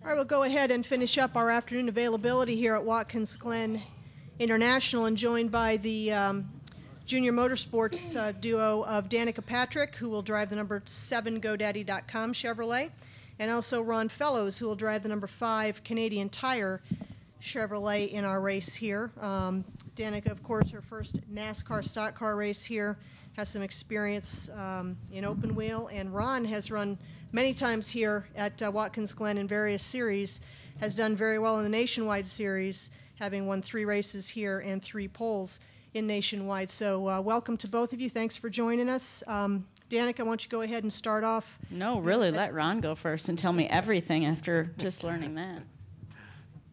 All right, we'll go ahead and finish up our afternoon availability here at Watkins Glen International, and joined by the junior motorsports duo of Danica Patrick, who will drive the number 7 GoDaddy.com Chevrolet, and also Ron Fellows, who will drive the number 5 Canadian Tire Chevrolet in our race here. Danica, of course, her first NASCAR stock car race here, has some experience in open wheel, and Ron has run many times here at Watkins Glen in various series, has done very well in the Nationwide Series, having won 3 races here and 3 poles in Nationwide. So welcome to both of you. Thanks for joining us. Danica, why don't you go ahead and start off? No, really, let Ron go first and tell me everything after just learning that.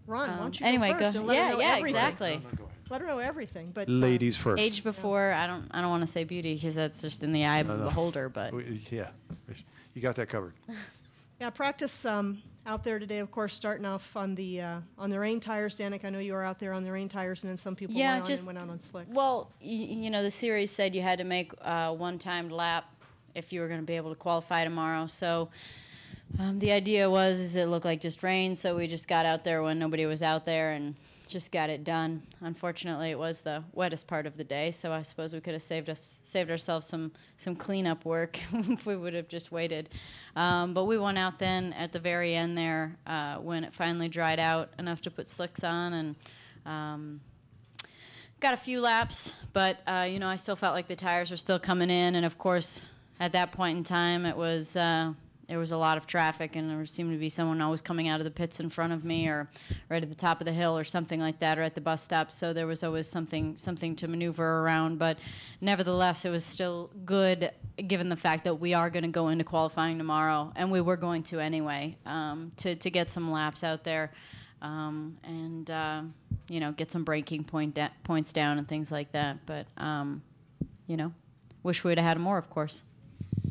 Ron, why don't you anyway, go first and let her know everything. Exactly. Let her know everything. But ladies first. Age before, I don't want to say beauty because that's just in the eye of the beholder. But yeah, you got that covered. Yeah, practice out there today. Of course, starting off on the rain tires. Danica, I know you were out there on the rain tires, and then some people went out on slicks. Well, you know, the series said you had to make one timed lap if you were going to be able to qualify tomorrow. So the idea was it looked like just rain, so we just got out there when nobody was out there and just got it done. Unfortunately, it was the wettest part of the day, so I suppose we could have saved ourselves some cleanup work if we would have just waited. But we went out then at the very end there when it finally dried out enough to put slicks on, and got a few laps. But you know, I still felt like the tires were still coming in, and of course, at that point in time, it was. There was a lot of traffic, and there seemed to be someone always coming out of the pits in front of me, or right at the top of the hill, or something like that, or at the bus stop. So there was always something to maneuver around. But nevertheless, it was still good, given the fact that we are going to go into qualifying tomorrow, and we were going to anyway, to get some laps out there, and you know, get some braking points down and things like that. But you know, wish we'd have had more, of course.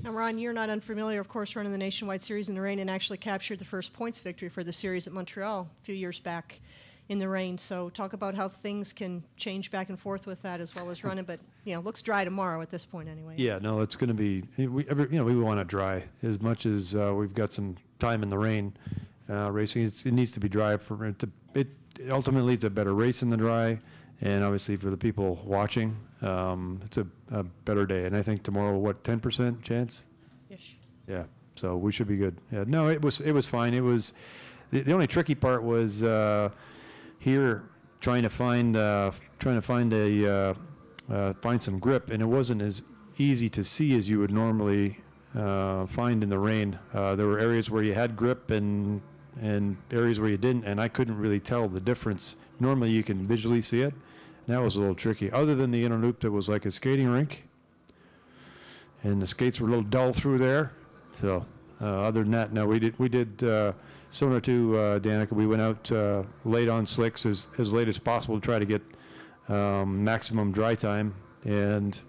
Now, Ron, you're not unfamiliar, of course, running the Nationwide Series in the rain, and actually captured the first points victory for the series at Montreal a few years back in the rain. So talk about how things can change back and forth with that as well as running. But, you know, looks dry tomorrow at this point anyway. Yeah, no, it's going to be, we want it dry as much as we've got some time in the rain racing. It needs to be dry for it to, ultimately it's a better race in the dry. And obviously for the people watching, it's a better day. And I think tomorrow, what, 10% chance? Ish. Yeah, so we should be good. Yeah, no, it was fine. It was the only tricky part was here trying to find some grip, and it wasn't as easy to see as you would normally find in the rain. There were areas where you had grip and areas where you didn't, and I couldn't really tell the difference. Normally you can visually see it. That was a little tricky. Other than the inner loop that was like a skating rink, and the skates were a little dull through there. So other than that, no, we did similar to Danica. We went out late on slicks as late as possible to try to get maximum dry time, and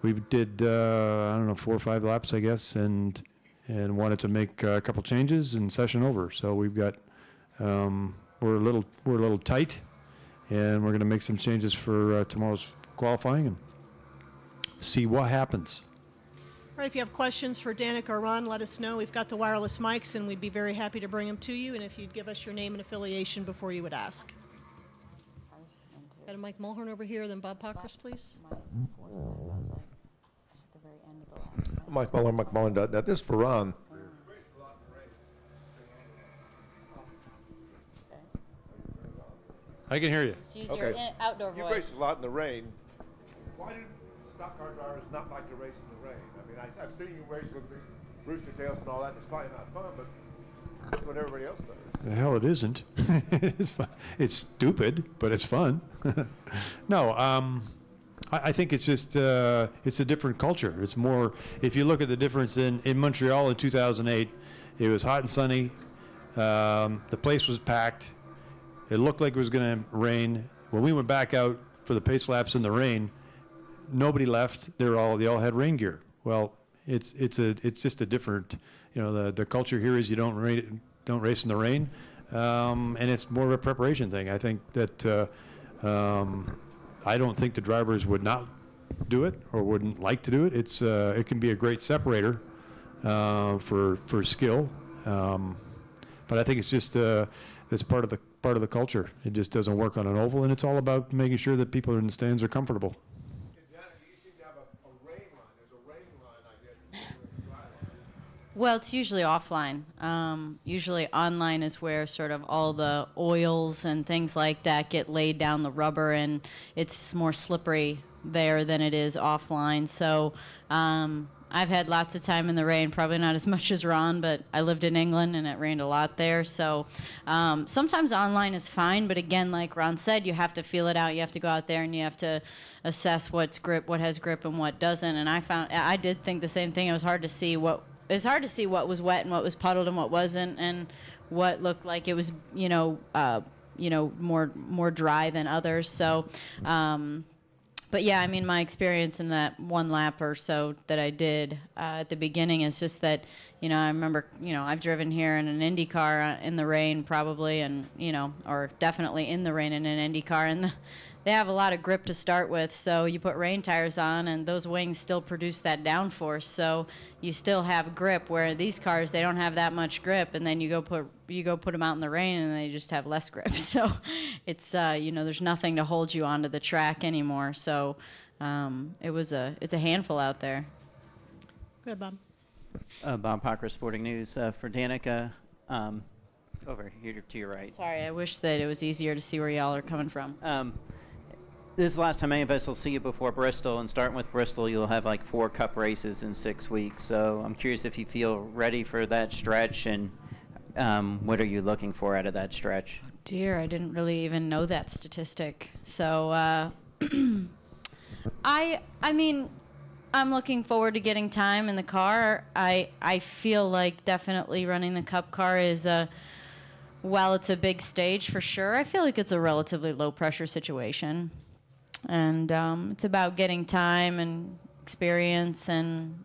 we did I don't know, 4 or 5 laps, I guess, and wanted to make a couple changes and session over. So we've got we're a little tight. And we're going to make some changes for tomorrow's qualifying and see what happens. All right, if you have questions for Danica or Ron, let us know. We've got the wireless mics, and we'd be very happy to bring them to you. And if you'd give us your name and affiliation before you would ask. Got a Mike Mulhern over here, then Bob Pockris, please. Mike Muller, McMullen.net. This is for Ron. I can hear you. So use your outdoor voice. You race a lot in the rain. Why do stock car drivers not like to race in the rain? I mean, I've seen you race with big rooster tails and all that, and it's probably not fun, but that's what everybody else does. The hell it isn't. It's fun. It's stupid, but it's fun. No, I think it's just it's a different culture. It's more, if you look at the difference in Montreal in 2008, it was hot and sunny. The place was packed. It looked like it was going to rain. When we went back out for the pace laps in the rain, nobody left. They all had rain gear. Well, it's just a different, you know, the culture here is you don't race in the rain, and it's more of a preparation thing. I think that I don't think the drivers would not do it or wouldn't like to do it. It can be a great separator for skill. But I think it's just it's part of the culture. It just doesn't work on an oval, and it's all about making sure that people in the stands are comfortable. You seem to have a rain line. There's a rain line, I guess, instead of a dry line. Well, it's usually offline. Usually online is where sort of all the oils and things like that get laid down the rubber, and it's more slippery there than it is offline. So I've had lots of time in the rain, probably not as much as Ron, but I lived in England and it rained a lot there. So sometimes online is fine, but again, like Ron said, you have to feel it out. You have to go out there and you have to assess what's grip, what has grip, and what doesn't. And I did think the same thing. It was hard to see what was wet and what was puddled and what wasn't, and what looked like it was more dry than others. So. But yeah, I mean, my experience in that one lap or so that I did at the beginning is just that, I remember, I've driven here in an Indy car in the rain probably, and, or definitely in the rain in an Indy car, and they have a lot of grip to start with, so you put rain tires on, and those wings still produce that downforce, so you still have grip, where these cars, they don't have that much grip, and then you go put them out in the rain, and they just have less grip. So it's, there's nothing to hold you onto the track anymore, so it's a handful out there. Go ahead, Bob. Bob Hocker, Sporting News. For Danica, over here to your right. Sorry, I wish that it was easier to see where y'all are coming from. This is the last time any of us will see you before Bristol, and starting with Bristol, you'll have like 4 Cup races in 6 weeks. So I'm curious if you feel ready for that stretch, and what are you looking for out of that stretch? Oh dear, I didn't really even know that statistic. So I mean, I'm looking forward to getting time in the car. I feel like definitely running the Cup car is while it's a big stage for sure, I feel like it's a relatively low pressure situation. And it's about getting time and experience and,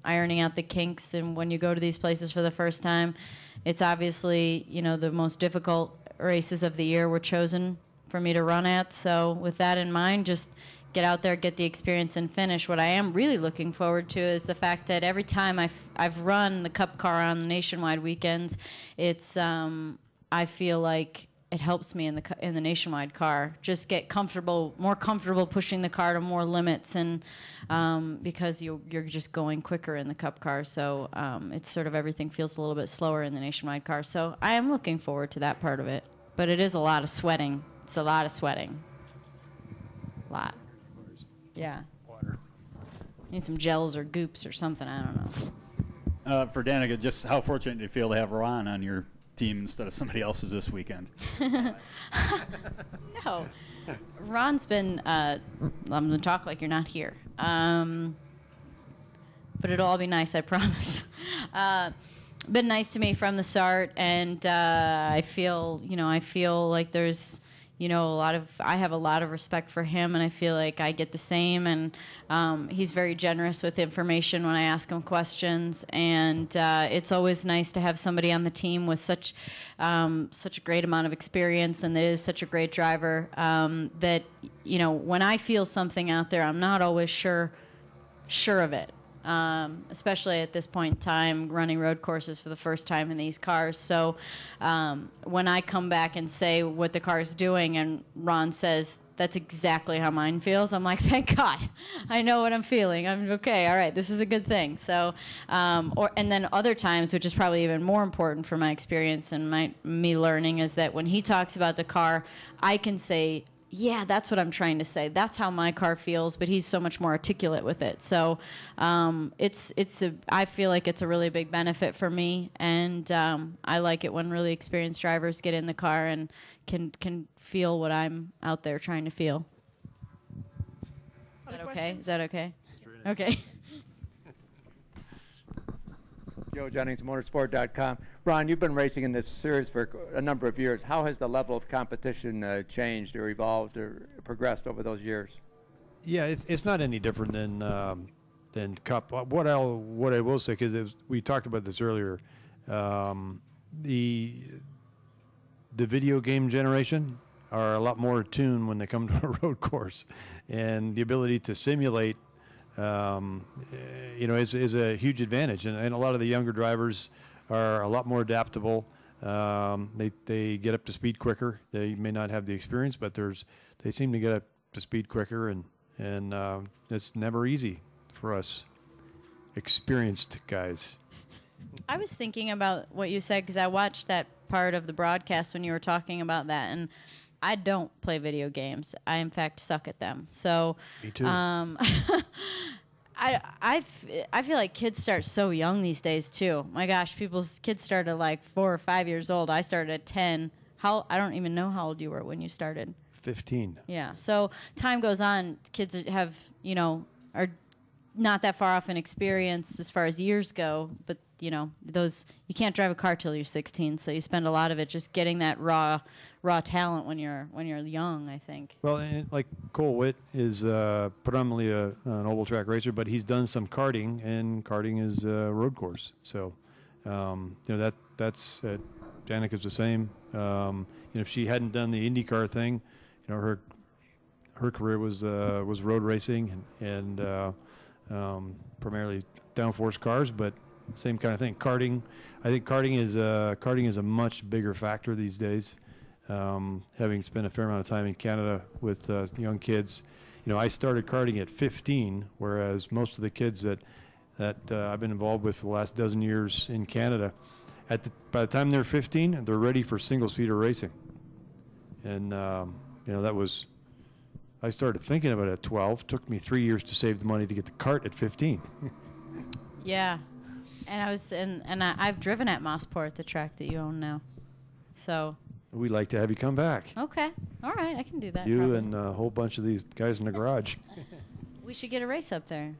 ironing out the kinks. And when you go to these places for the first time, it's obviously, the most difficult races of the year were chosen for me to run at. So with that in mind, just get out there, get the experience, and finish. What I am really looking forward to is the fact that every time I've run the Cup car on the nationwide weekends, it's I feel like it helps me in the nationwide car just get more comfortable pushing the car to more limits, and because you're just going quicker in the Cup car, so it's sort of everything feels a little bit slower in the nationwide car. So I am looking forward to that part of it, but it is a lot of sweating. It's a lot of sweating. A lot. Yeah. Water. Need some gels or goops or something. I don't know. For Danica, just how fortunate do you feel to have Ron on your team instead of somebody else's this weekend? No. Ron's been, I'm going to talk like you're not here. But it'll all be nice, I promise. Been nice to me from the start, and I feel like there's, I have a lot of respect for him, and I feel like I get the same, and he's very generous with information when I ask him questions, and it's always nice to have somebody on the team with such a great amount of experience, and that is such a great driver, that, when I feel something out there, I'm not always sure of it. Especially at this point in time, running road courses for the first time in these cars. So when I come back and say what the car's doing, and Ron says, that's exactly how mine feels, I'm like, thank God. I know what I'm feeling. I'm okay. All right, this is a good thing. So, and then other times, which is probably even more important for my experience and me learning, is that when he talks about the car, I can say, yeah, that's what I'm trying to say. That's how my car feels, but he's so much more articulate with it. So I feel like it's a really big benefit for me, and I like it when really experienced drivers get in the car and can feel what I'm out there trying to feel. Is that okay? Is that okay? Okay. Joe Jennings, motorsport.com. Ron, you've been racing in this series for a number of years. How has the level of competition changed or evolved or progressed over those years? Yeah, it's not any different than Cup. What I will say, because we talked about this earlier, the video game generation are a lot more attuned when they come to a road course, and the ability to simulate is a huge advantage, and a lot of the younger drivers are a lot more adaptable. They get up to speed quicker. They may not have the experience, but they seem to get up to speed quicker, and it's never easy for us experienced guys. I was thinking about what you said because I watched that part of the broadcast when you were talking about that, and I don't play video games. I, in fact, suck at them. So, Me too. I feel like kids start so young these days too. My gosh, kids start at like 4 or 5 years old. I started at 10. I don't even know how old you were when you started. 15. Yeah. So time goes on. Kids have, are not that far off in experience as far as years go, but you can't drive a car till you're 16, so you spend a lot of it just getting that raw talent when you're young, I think. Well, and like Cole Witt is predominantly an oval track racer, but he's done some karting, and karting is a road course. So, that's Danica's the same. If she hadn't done the IndyCar thing, her career was road racing and primarily downforce cars, but same kind of thing. Karting, I think karting is a much bigger factor these days. Having spent a fair amount of time in Canada with young kids, I started karting at 15, whereas most of the kids that I've been involved with for the last dozen years in Canada, by the time they're 15, they're ready for single-seater racing. And I started thinking about it at 12. Took me 3 years to save the money to get the cart at 15. Yeah. And I've driven at Mossport, the track that you own now. So we'd like to have you come back. Okay. All right, I can do that. You probably. and a whole bunch of these guys in the garage. We should get a race up there.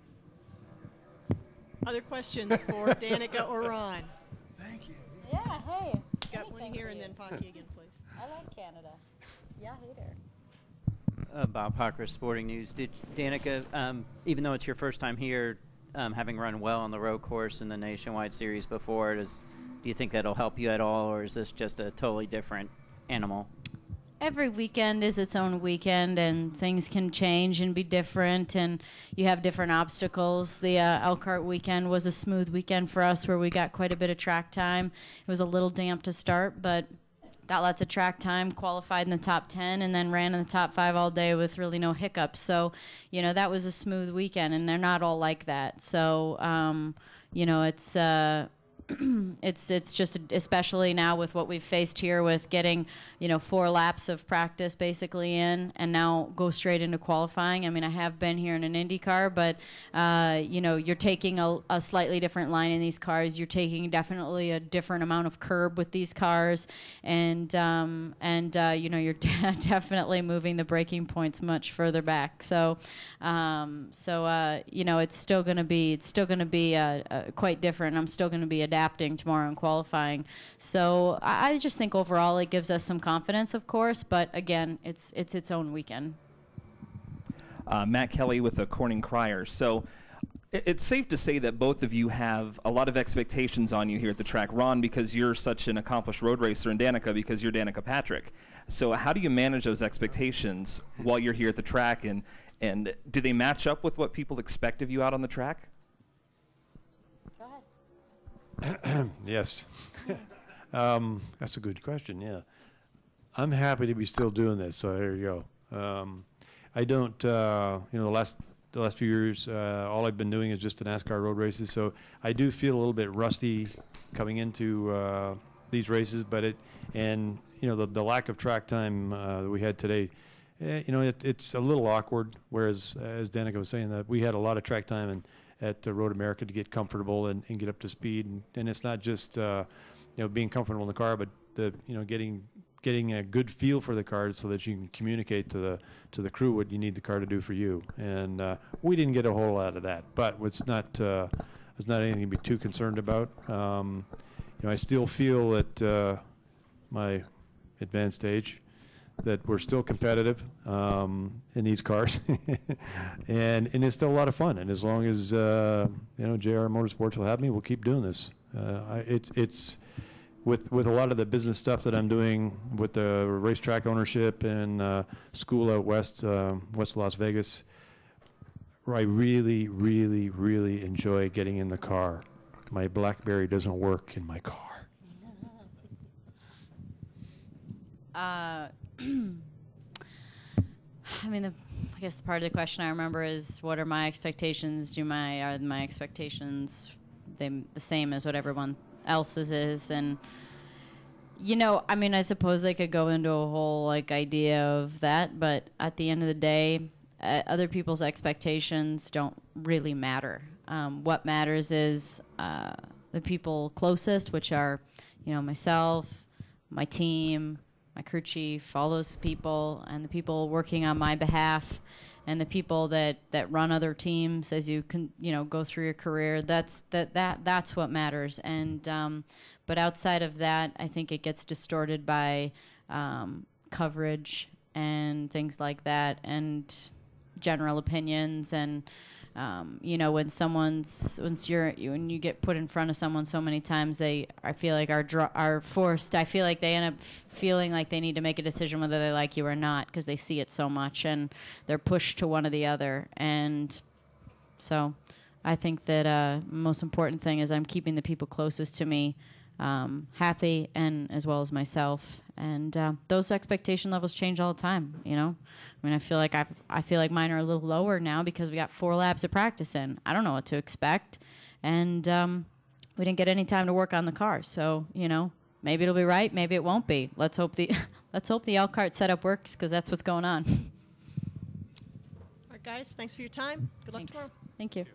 Other questions for Danica or Ron? Thank you. Yeah, hey. Got one here and then Pocky again, please. I like Canada. Yeah, hater. Bob Hocker, Sporting News. Did Danica, even though it's your first time here, having run well on the road course in the Nationwide Series before, do you think that'll help you at all, or is this just a totally different animal? Every weekend is its own weekend, and things can change and be different, and you have different obstacles. The Elkhart weekend was a smooth weekend for us where we got quite a bit of track time. It was a little damp to start, but got lots of track time, qualified in the top 10, and then ran in the top 5 all day with really no hiccups. So, that was a smooth weekend, and they're not all like that. So, it's just, especially now with what we've faced here with getting 4 laps of practice basically in and now go straight into qualifying. I mean, I have been here in an IndyCar, but you're taking a slightly different line in these cars. You're taking definitely a different amount of curb with these cars, and you're definitely moving the braking points much further back. So it's still going to be quite different. I'm still going to be adapting tomorrow in qualifying. So I just think overall it gives us some confidence, of course, but again, it's its own weekend. Matt Kelly with the Corning Crier. So it's safe to say that both of you have a lot of expectations on you here at the track. Ron, because you're such an accomplished road racer, and Danica, because you're Danica Patrick. So how do you manage those expectations while you're here at the track, and do they match up with what people expect of you out on the track? Yes. That's a good question, yeah. I'm happy to be still doing this, so there you go. I don't, the last few years, all I've been doing is just the NASCAR road races, so I do feel a little bit rusty coming into these races, but the lack of track time that we had today, it's a little awkward, whereas, as Danica was saying, that we had a lot of track time at Road America to get comfortable and get up to speed, and it's not just being comfortable in the car, but getting a good feel for the car so that you can communicate to the crew what you need the car to do for you. And we didn't get a whole lot of that, but it's not anything to be too concerned about. I still feel at my advanced age that we're still competitive in these cars, and it's still a lot of fun. And as long as JR Motorsports will have me, we'll keep doing this. It's with a lot of the business stuff that I'm doing with the racetrack ownership and school out west Las Vegas. I really, really, really enjoy getting in the car. My BlackBerry doesn't work in my car. I mean, I guess the part of the question I remember is, what are my expectations? Are my expectations the same as what everyone else's is? And I mean, I suppose I could go into a whole idea of that, but at the end of the day, other people's expectations don't really matter. What matters is the people closest, which are, myself, my team, my crew chief, all those people, and the people working on my behalf, and the people that run other teams as you can, go through your career. That's what matters. And but outside of that, I think it gets distorted by coverage and things like that, and general opinions. And when you get put in front of someone so many times, I feel like are forced. I feel like they end up feeling like they need to make a decision whether they like you or not, because they see it so much and they're pushed to one or the other. And so I think that most important thing is I'm keeping the people closest to me happy, and as well as myself. And those expectation levels change all the time. I mean, I feel like mine are a little lower now because we got 4 laps of practice in. I don't know what to expect, and we didn't get any time to work on the car. So maybe it'll be right, maybe it won't be. Let's hope the Elkhart setup works, because that's what's going on. All right, guys, thanks for your time. Good luck Thanks. tomorrow. Thank you.